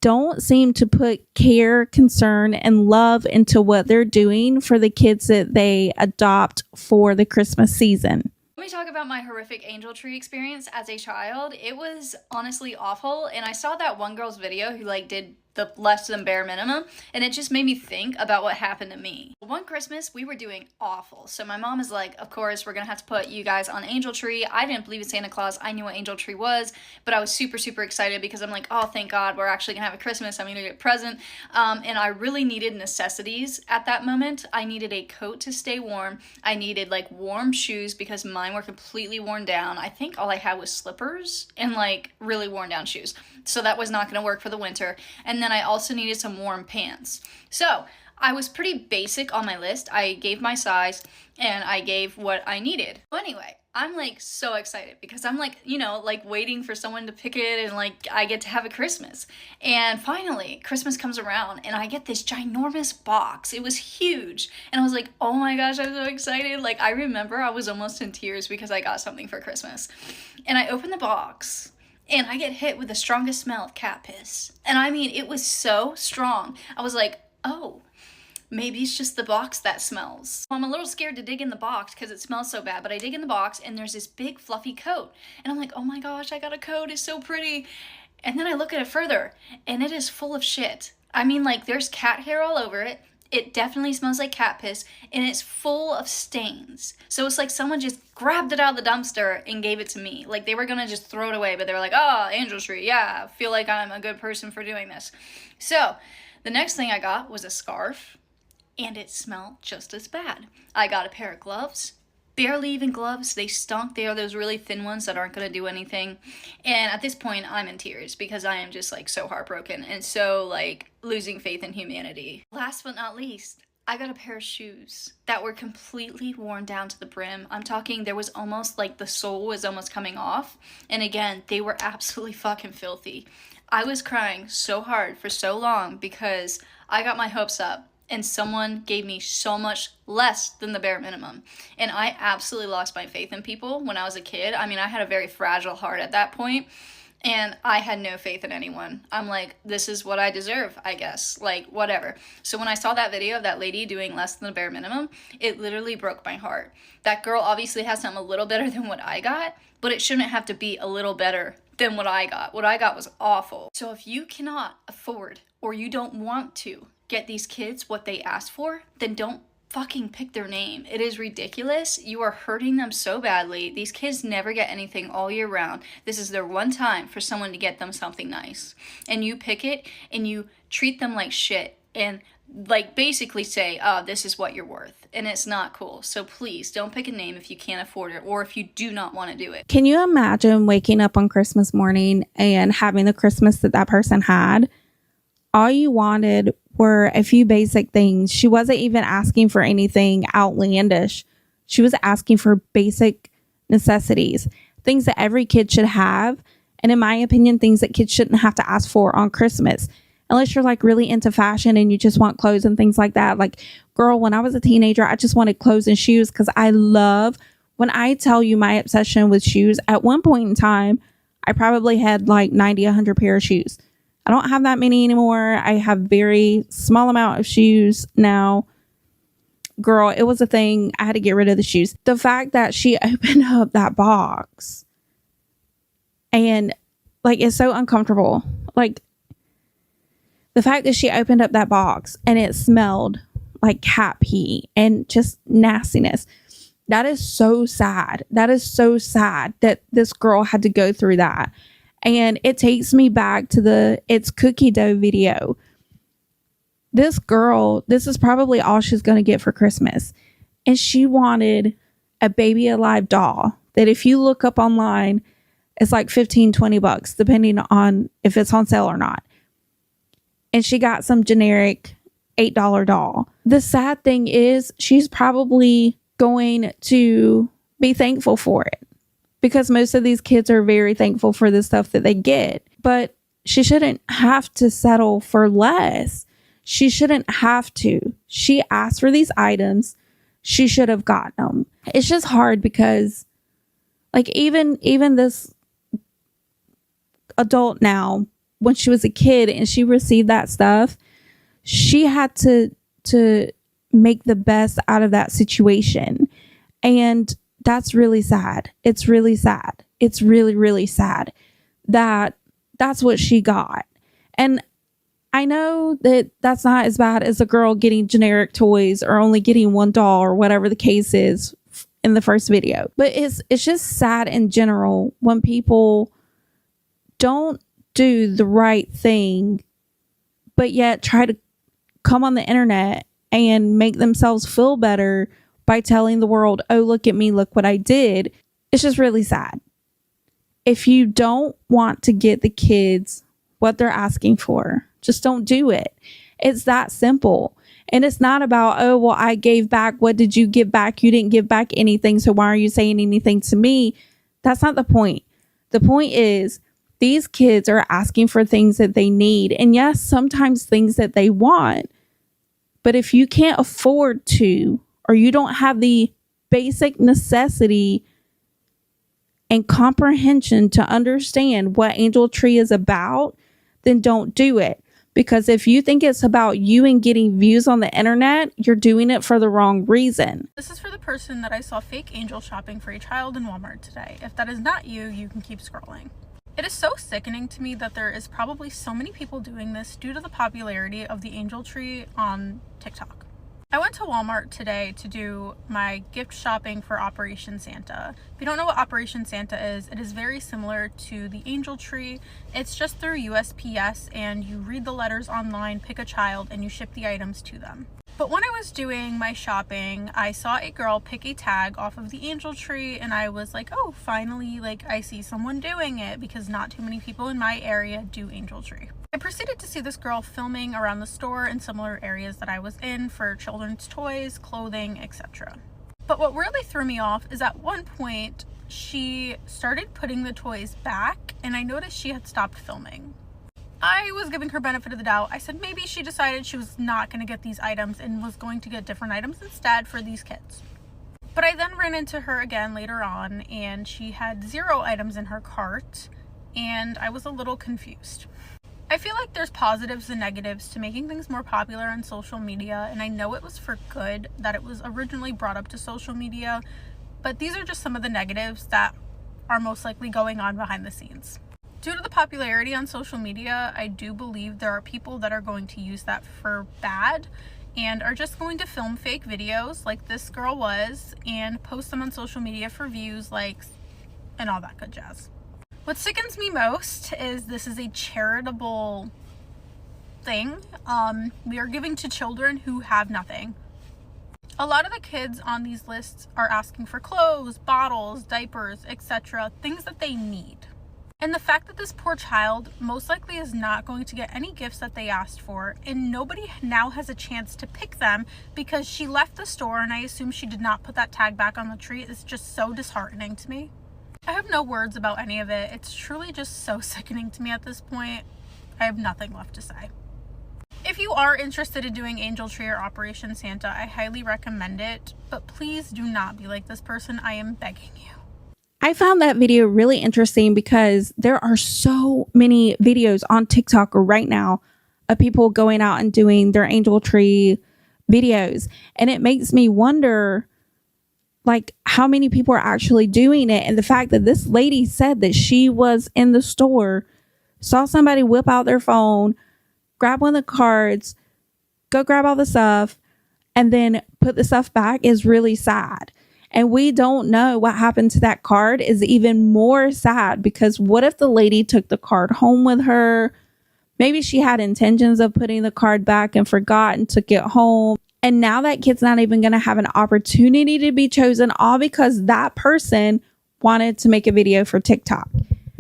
don't seem to put care, concern, and love into what they're doing for the kids that they adopt for the Christmas season. Let me talk about my horrific Angel Tree experience as a child. It was honestly awful, and I saw that one girl's video who like did the less than bare minimum, and it just made me think about what happened to me. One Christmas, we were doing awful. So my mom is like, of course, we're gonna have to put you guys on Angel Tree. I didn't believe in Santa Claus. I knew what Angel Tree was, but I was super, super excited because I'm like, oh, thank God, we're actually gonna have a Christmas. I'm gonna get a present. And I really needed necessities at that moment. I needed a coat to stay warm. I needed like warm shoes because mine were completely worn down. I think all I had was slippers and like really worn down shoes. So that was not gonna work for the winter. And then I also needed some warm pants. So I was pretty basic on my list. I gave my size and I gave what I needed. So anyway, I'm like so excited because I'm like, you know, like waiting for someone to pick it and like I get to have a Christmas. And finally, Christmas comes around and I get this ginormous box. It was huge. And I was like, oh my gosh, I'm so excited. Like I remember I was almost in tears because I got something for Christmas. And I opened the box. And I get hit with the strongest smell of cat piss. And I mean, it was so strong. I was like, oh, maybe it's just the box that smells. I'm a little scared to dig in the box because it smells so bad, but I dig in the box and there's this big fluffy coat. And I'm like, oh my gosh, I got a coat. It's so pretty. And then I look at it further and it is full of shit. I mean, like there's cat hair all over it. It definitely smells like cat piss and it's full of stains. So it's like someone just grabbed it out of the dumpster and gave it to me. Like they were gonna just throw it away, but they were like, oh, Angel Tree, yeah, feel like I'm a good person for doing this. So the next thing I got was a scarf and it smelled just as bad. I got a pair of gloves. Barely even gloves. They stunk. They are those really thin ones that aren't going to do anything. And at this point, I'm in tears because I am just like so heartbroken and so like losing faith in humanity. Last but not least, I got a pair of shoes that were completely worn down to the brim. I'm talking there was almost like the sole was almost coming off. And again, they were absolutely fucking filthy. I was crying so hard for so long because I got my hopes up. And someone gave me so much less than the bare minimum. And I absolutely lost my faith in people when I was a kid. I mean, I had a very fragile heart at that point, and I had no faith in anyone. I'm like, this is what I deserve, I guess. Like, whatever. So when I saw that video of that lady doing less than the bare minimum, it literally broke my heart. That girl obviously has something a little better than what I got, but it shouldn't have to be a little better than what I got. What I got was awful. So if you cannot afford or you don't want to get these kids what they asked for, then don't fucking pick their name. It is ridiculous. You are hurting them so badly. These kids never get anything all year round. This is their one time for someone to get them something nice. And you pick it and you treat them like shit and like basically say, oh, this is what you're worth. And it's not cool. So please don't pick a name if you can't afford it or if you do not want to do it. Can you imagine waking up on Christmas morning and having the Christmas that person had? All you wanted were a few basic things. She wasn't even asking for anything outlandish. She was asking for basic necessities, things that every kid should have. And in my opinion, things that kids shouldn't have to ask for on Christmas. Unless you're like really into fashion and you just want clothes and things like that. Like, girl, when I was a teenager, I just wanted clothes and shoes because I love, when I tell you my obsession with shoes, at one point in time, I probably had like 90, 100 pair of shoes. I don't have that many anymore. I have very small amount of shoes now. Girl, it was a thing. I had to get rid of the shoes. The fact that she opened up that box and like, it's so uncomfortable. Like, the fact that she opened up that box and it smelled like cat pee and just nastiness. That is so sad. That is so sad that this girl had to go through that. And it takes me back to the Itscookiedoughh video. This girl, this is probably all she's going to get for Christmas. And she wanted a baby alive doll that if you look up online, it's like $15-$20, depending on if it's on sale or not. And she got some generic $8 doll. The sad thing is she's probably going to be thankful for it. Because most of these kids are very thankful for the stuff that they get. But she shouldn't have to settle for less. She shouldn't have to. She asked for these items. She should have gotten them. It's just hard because like even this adult now, when she was a kid and she received that stuff, she had to make the best out of that situation. And that's really sad. It's really sad. It's really, really sad that that's what she got. And I know that that's not as bad as a girl getting generic toys or only getting one doll or whatever the case is in the first video. But it's just sad in general when people don't do the right thing, but yet try to come on the internet and make themselves feel better by telling the world, oh, look at me, look what I did. It's just really sad. If you don't want to get the kids what they're asking for, just don't do it. It's that simple. And it's not about, oh, well, I gave back. What did you give back? You didn't give back anything. So why are you saying anything to me? That's not the point. The point is these kids are asking for things that they need. And yes, sometimes things that they want. But if you can't afford to, or you don't have the basic necessity and comprehension to understand what Angel Tree is about, then don't do it. Because if you think it's about you and getting views on the internet, you're doing it for the wrong reason. This is for the person that I saw fake angel shopping for a child in Walmart today. If that is not you, you can keep scrolling. It is so sickening to me that there is probably so many people doing this due to the popularity of the Angel Tree on TikTok. I went to Walmart today to do my gift shopping for Operation Santa. If you don't know what Operation Santa is, it is very similar to the Angel Tree. It's just through USPS and you read the letters online, pick a child, and you ship the items to them. But when I was doing my shopping, I saw a girl pick a tag off of the Angel Tree and I was like, oh, finally, like I see someone doing it because not too many people in my area do Angel Tree. I proceeded to see this girl filming around the store and similar areas that I was in for children's toys, clothing, etc. But what really threw me off is at one point, she started putting the toys back and I noticed she had stopped filming. I was giving her benefit of the doubt. I said maybe she decided she was not going to get these items and was going to get different items instead for these kids. But I then ran into her again later on and she had 0 items in her cart and I was a little confused. I feel like there's positives and negatives to making things more popular on social media, and I know it was for good that it was originally brought up to social media, but these are just some of the negatives that are most likely going on behind the scenes. Due to the popularity on social media, I do believe there are people that are going to use that for bad and are just going to film fake videos like this girl was and post them on social media for views, likes, and all that good jazz. What sickens me most is this is a charitable thing. We are giving to children who have nothing. A lot of the kids on these lists are asking for clothes, bottles, diapers, etc., things that they need. And the fact that this poor child most likely is not going to get any gifts that they asked for, and nobody now has a chance to pick them because she left the store and I assume she did not put that tag back on the tree, is just so disheartening to me. I have no words about any of it. It's truly just so sickening to me at this point. I have nothing left to say. If you are interested in doing Angel Tree or Operation Santa, I highly recommend it, but please do not be like this person. I am begging you. I found that video really interesting because there are so many videos on TikTok right now of people going out and doing their Angel Tree videos. And it makes me wonder, like, how many people are actually doing it. And the fact that this lady said that she was in the store, saw somebody whip out their phone, grab one of the cards, go grab all the stuff, and then put the stuff back is really sad. And we don't know what happened to that card is even more sad, because what if the lady took the card home with her? Maybe she had intentions of putting the card back and forgot and took it home. And now that kid's not even going to have an opportunity to be chosen, all because that person wanted to make a video for TikTok.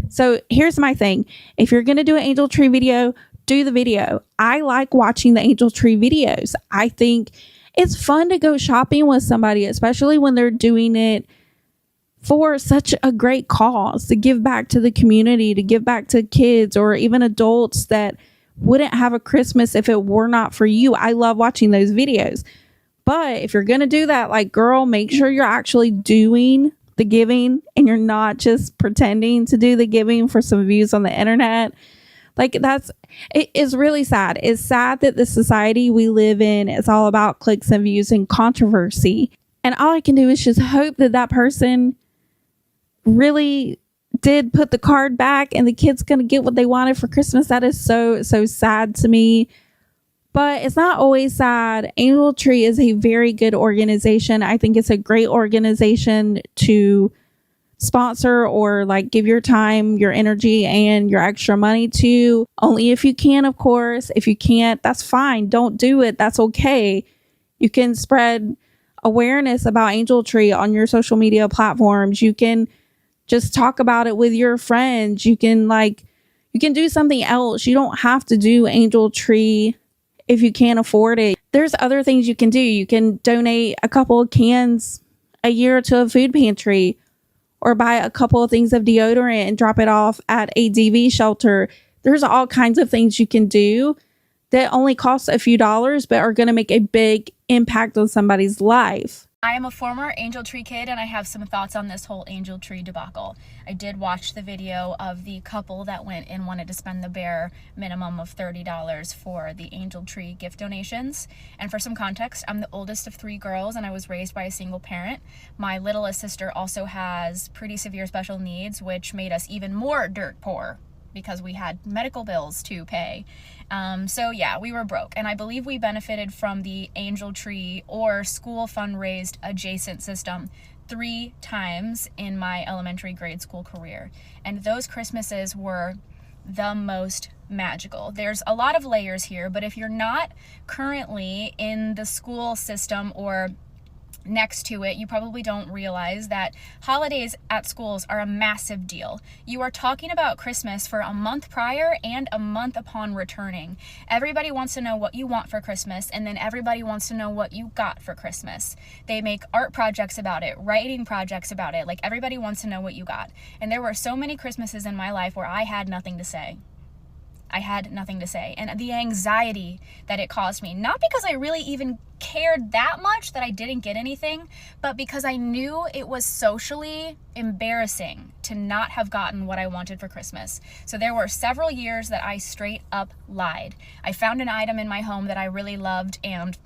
So here's my thing. If you're going to do an Angel Tree video, do the video. I like watching the Angel Tree videos. I think it's fun to go shopping with somebody, especially when they're doing it for such a great cause, to give back to the community, to give back to kids or even adults that wouldn't have a Christmas if it were not for you. I love watching those videos. But if you're going to do that, like, girl, make sure you're actually doing the giving and you're not just pretending to do the giving for some views on the internet. Like, it is really sad. It's sad that the society we live in is all about clicks and views and controversy. And all I can do is just hope that that person really did put the card back and the kid's gonna get what they wanted for Christmas. That is so sad to me. But it's not always sad. Angel Tree is a very good organization. I think it's a great organization to sponsor or like give your time, your energy, and your extra money to. Only if you can, of course. If you can't, that's fine. Don't do it. That's okay. You can spread awareness about Angel Tree on your social media platforms. You can just talk about it with your friends. You can do something else. You don't have to do Angel Tree if you can't afford it. There's other things you can do. You can donate a couple of cans a year to a food pantry, or buy a couple of things of deodorant and drop it off at a DV shelter. There's all kinds of things you can do that only cost a few dollars, but are going to make a big impact on somebody's life. I am a former Angel Tree kid, and I have some thoughts on this whole Angel Tree debacle. I did watch the video of the couple that went and wanted to spend the bare minimum of $30 for the Angel Tree gift donations. And for some context, I'm the oldest of 3 girls, and I was raised by a single parent. My littlest sister also has pretty severe special needs, which made us even more dirt poor because we had medical bills to pay. So yeah, we were broke, and I believe we benefited from the Angel Tree or school fundraised adjacent system 3 times in my elementary grade school career. And those Christmases were the most magical. There's a lot of layers here, but if you're not currently in the school system or next to it, you probably don't realize that holidays at schools are a massive deal. You are talking about Christmas for a month prior and a month upon returning. Everybody wants to know what you want for Christmas, and then everybody wants to know what you got for Christmas. They make art projects about it, writing projects about it. Like, everybody wants to know what you got. And there were so many Christmases in my life where I had nothing to say. I had nothing to say. And the anxiety that it caused me, not because I really even cared that much that I didn't get anything, but because I knew it was socially embarrassing to not have gotten what I wanted for Christmas. So there were several years that I straight up lied. I found an item in my home that I really loved and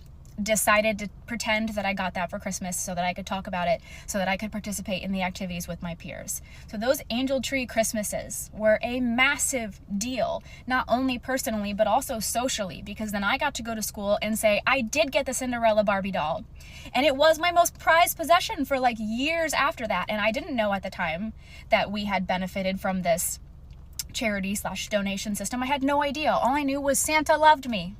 decided to pretend that I got that for Christmas so that I could talk about it, so that I could participate in the activities with my peers. So those Angel Tree Christmases were a massive deal, not only personally, but also socially, because then I got to go to school and say, I did get the Cinderella Barbie doll. And it was my most prized possession for like years after that. And I didn't know at the time that we had benefited from this charity/donation system. I had no idea. All I knew was Santa loved me.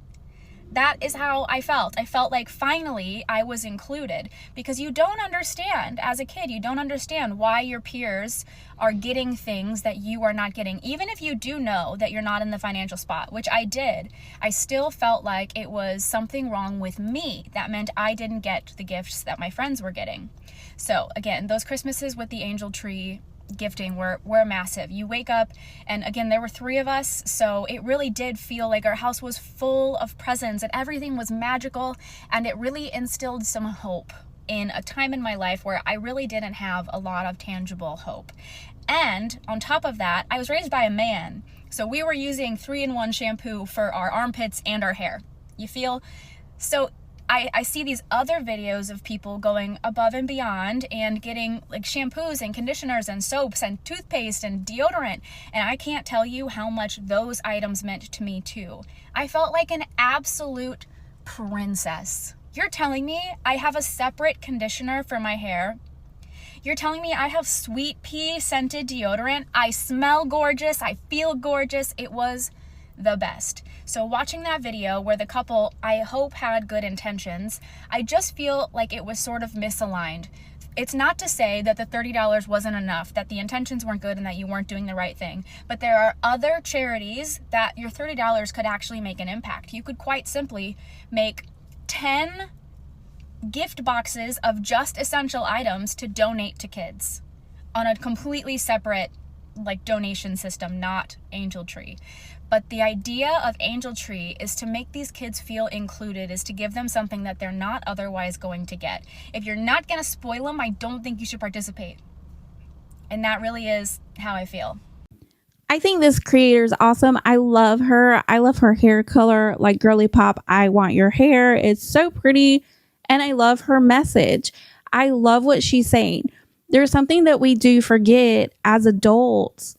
That is how I felt. I felt like finally I was included, because you don't understand as a kid, you don't understand why your peers are getting things that you are not getting. Even if you do know that you're not in the financial spot, which I did, I still felt like it was something wrong with me. That meant I didn't get the gifts that my friends were getting. So again, those Christmases with the Angel Tree gifting were massive. You wake up, and again, there were 3 of us, so it really did feel like our house was full of presents and everything was magical, and it really instilled some hope in a time in my life where I really didn't have a lot of tangible hope. And on top of that, I was raised by a man, so we were using 3-in-1 shampoo for our armpits and our hair. You feel? So I see these other videos of people going above and beyond and getting like shampoos and conditioners and soaps and toothpaste and deodorant. And I can't tell you how much those items meant to me too. I felt like an absolute princess. You're telling me I have a separate conditioner for my hair? You're telling me I have sweet pea scented deodorant? I smell gorgeous. I feel gorgeous. It was the best. So watching that video where the couple, I hope, had good intentions, I just feel like it was sort of misaligned. It's not to say that the $30 wasn't enough, that the intentions weren't good and that you weren't doing the right thing, but there are other charities that your $30 could actually make an impact. You could quite simply make 10 gift boxes of just essential items to donate to kids on a completely separate like donation system, not Angel Tree. But the idea of Angel Tree is to make these kids feel included, is to give them something that they're not otherwise going to get. If you're not going to spoil them, I don't think you should participate. And that really is how I feel. I think this creator is awesome. I love her. I love her hair color, like girly pop. I want your hair. It's so pretty. And I love her message. I love what she's saying. There's something that we do forget as adults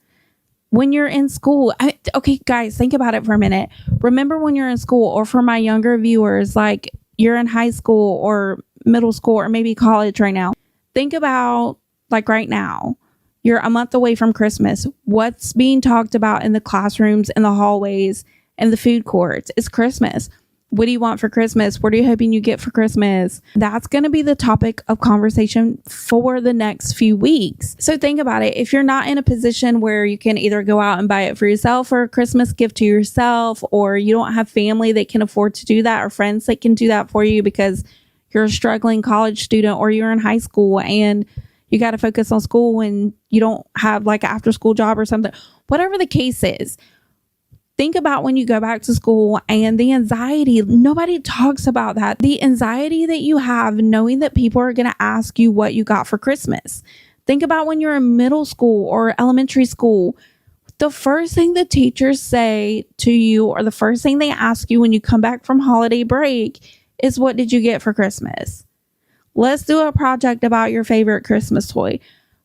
when you're in school. Okay, guys, think about it for a minute. Remember when you're in school, or for my younger viewers, like you're in high school or middle school or maybe college right now. Think about, like, right now, you're a month away from Christmas. What's being talked about in the classrooms, in the hallways, and the food courts? It's Christmas. What do you want for Christmas? What are you hoping you get for Christmas? That's going to be the topic of conversation for the next few weeks. So think about it. If you're not in a position where you can either go out and buy it for yourself or a Christmas gift to yourself, or you don't have family that can afford to do that, or friends that can do that for you because you're a struggling college student, or you're in high school and you got to focus on school and you don't have like an after school job or something, whatever the case is. Think about when you go back to school and the anxiety. Nobody talks about that. The anxiety that you have knowing that people are going to ask you what you got for Christmas. Think about when you're in middle school or elementary school. The first thing the teachers say to you, or the first thing they ask you when you come back from holiday break, is what did you get for Christmas? Let's do a project about your favorite Christmas toy.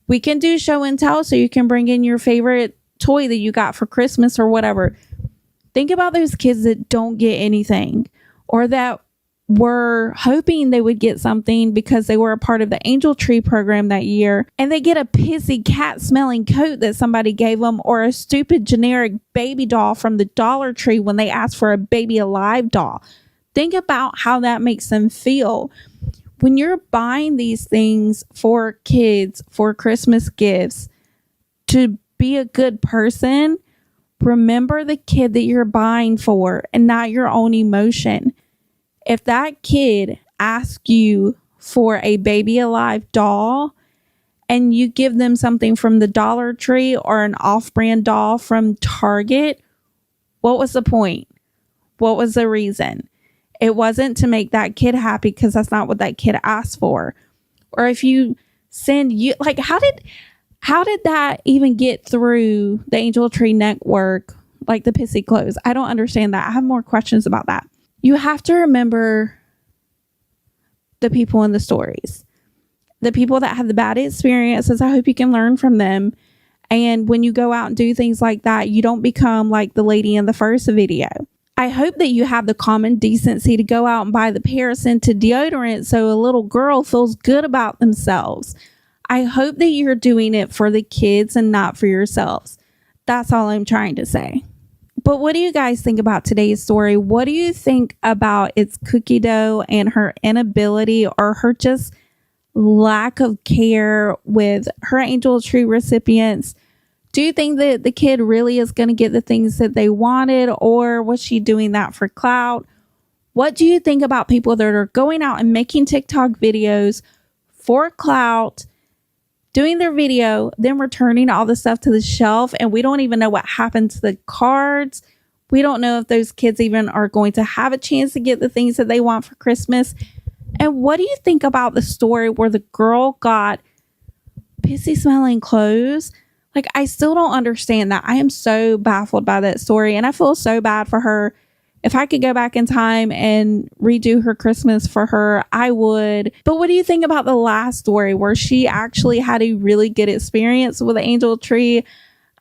We can do show and tell, so you can bring in your favorite toy that you got for Christmas or whatever. Think about those kids that don't get anything, or that were hoping they would get something because they were a part of the Angel Tree program that year, and they get a pissy cat smelling coat that somebody gave them, or a stupid generic baby doll from the Dollar Tree when they asked for a Baby Alive doll. Think about how that makes them feel. When you're buying these things for kids, for Christmas gifts, to be a good person, remember the kid that you're buying for and not your own emotion. If that kid asks you for a Baby Alive doll and you give them something from the Dollar Tree or an off-brand doll from Target, what was the point? What was the reason? It wasn't to make that kid happy, because that's not what that kid asked for. Or if you send you, like, how did that even get through the Angel Tree network, like the pissy clothes? I don't understand that. I have more questions about that. You have to remember the people in the stories, the people that had the bad experiences. I hope you can learn from them. And when you go out and do things like that, you don't become like the lady in the first video. I hope that you have the common decency to go out and buy the Paris-scented deodorant so a little girl feels good about themselves. I hope that you're doing it for the kids and not for yourselves. That's all I'm trying to say. But what do you guys think about today's story? What do you think about Itscookiedoughh and her inability, or her just lack of care with her Angel Tree recipients? Do you think that the kid really is going to get the things that they wanted, or was she doing that for clout? What do you think about people that are going out and making TikTok videos for clout, doing their video, then returning all the stuff to the shelf, and we don't even know what happened to the cards? We don't know if those kids even are going to have a chance to get the things that they want for Christmas. And what do you think about the story where the girl got pissy smelling clothes? Like, I still don't understand that. I am so baffled by that story, and I feel so bad for her. If I could go back in time and redo her Christmas for her, I would. But what do you think about the last story where she actually had a really good experience with the Angel Tree?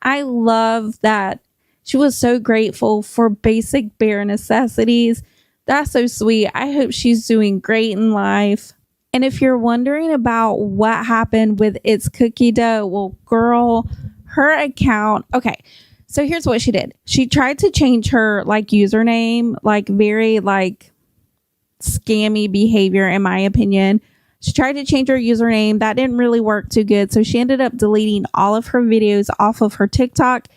I love that she was so grateful for basic bare necessities. That's so sweet. I hope she's doing great in life. And if you're wondering about what happened with Itscookiedoughh, well, girl, her account. Okay, so here's what she did. She tried to change her like username, like very like scammy behavior, in my opinion. She tried to change her username. That didn't really work too good. So she ended up deleting all of her videos off of her TikTok,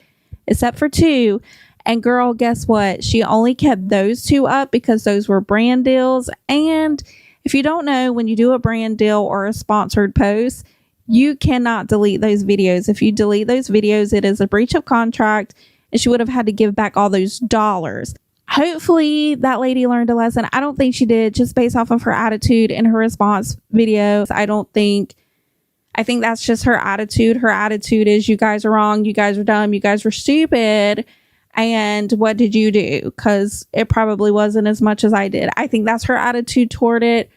except for 2. And girl, guess what? She only kept those 2 up because those were brand deals. And if you don't know, when you do a brand deal or a sponsored post, you cannot delete those videos. If you delete those videos, it is a breach of contract, and she would have had to give back all those dollars. Hopefully that lady learned a lesson. I don't think she did, just based off of her attitude in her response videos. I think that's just her attitude. Her attitude is, you guys are wrong, you guys are dumb, you guys were stupid. And what did you do? Because it probably wasn't as much as I did. I think that's her attitude toward it.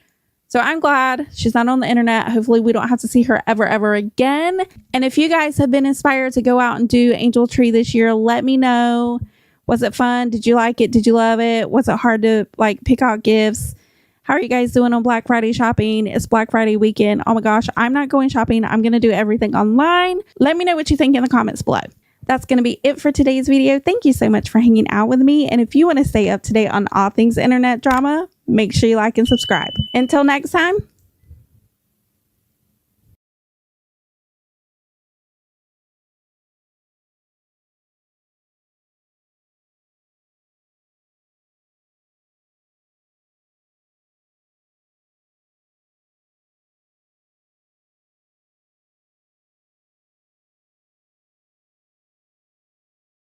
So I'm glad she's not on the internet. Hopefully we don't have to see her ever again. And if you guys have been inspired to go out and do Angel Tree this year, let me know. Was it fun? Did you like it? Did you love it? Was it hard to like pick out gifts? How are you guys doing on Black Friday shopping? It's Black Friday weekend. Oh my gosh, I'm not going shopping. I'm going to do everything online. Let me know what you think in the comments below. That's going to be it for today's video. Thank you so much for hanging out with me. And if you want to stay up to date on all things internet drama, make sure you like and subscribe. Until next time,